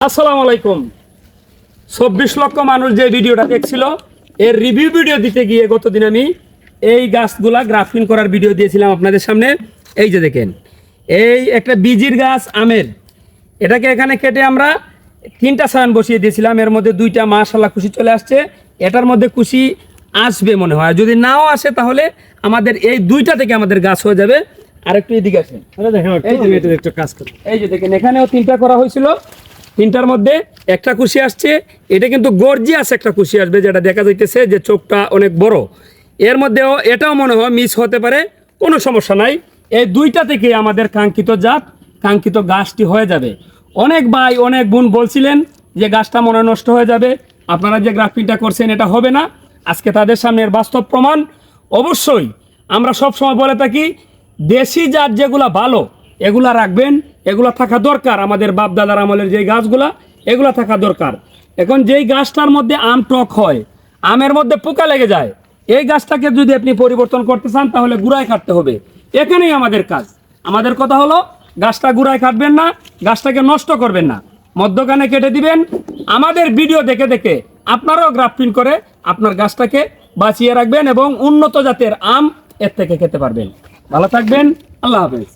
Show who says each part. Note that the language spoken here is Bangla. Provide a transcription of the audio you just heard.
Speaker 1: আসসালামু আলাইকুম। 24 লক্ষ মানুষ যে ভিডিওটা দেখছিল এর রিভিউ ভিডিও দিতে গিয়ে গতদিন আমি এই গাছগুলা গ্রাফটিং করার ভিডিও দিয়েছিলাম আপনাদের সামনে। এই যে দেখেন, এই একটা বিজির গাছ আমের, এটাকে এখানে কেটে আমরা 3টা সায়ান বসিয়ে দিয়েছিলাম। এর মধ্যে 2টা মাশাআল্লাহ কুশি চলে আসছে। এটার মধ্যে কুশি আসবে মনে হয়, যদি নাও আসে তাহলে আমাদের এই 2টা থেকে আমাদের গাছ হয়ে যাবে। আর একটু এদিকে আসেন, এই যে দেখেন এখানেও 3টা করা হয়েছিল, 3টার মধ্যে একটা কুশি আসছে। এটা কিন্তু গর্জিয়াস একটা কুশি আসবে, যেটা দেখা যাইতেছে যে চোখটা অনেক বড়। এর মধ্যেও এটাও মনে হয় মিস হতে পারে, কোনো সমস্যা নাই। এই 2টা থেকে আমাদের কাঙ্ক্ষিত জাত, কাঙ্ক্ষিত গাছটি হয়ে যাবে। অনেক ভাই অনেক বোন বলছিলেন যে গাছটা মনে হয় নষ্ট হয়ে যাবে, আপনারা যে গ্রাফটিংটা করছেন এটা হবে না। আজকে তাদের সামনে এর বাস্তব প্রমাণ। অবশ্যই আমরা সব সময় বলে থাকি দেশি জাত যেগুলা ভালো এগুলা রাখবেন, এগুলা থাকা দরকার। আমাদের বাপ দাদার আমলের যে গাছগুলা এগুলা থাকা দরকার। এখন যেই গাছটার মধ্যে আম টক হয়, আমের মধ্যে পোকা লেগে যায়, এই গাছটাকে যদি আপনি পরিবর্তন করতে চান তাহলে গুড়ায় কাটতে হবে। এখানেই আমাদের কাজ। আমাদের কথা হলো গাছটা গুড়ায় কাটবেন না, গাছটাকে নষ্ট করবেন না, মধ্যখানে কেটে দিবেন। আমাদের ভিডিও দেখে দেখে আপনারাও গ্রাফটিং করে আপনার গাছটাকে বাঁচিয়ে রাখবেন এবং উন্নত জাতের আম এর থেকে খেতে পারবেন। ভালো থাকবেন, আল্লাহ হাফেজ।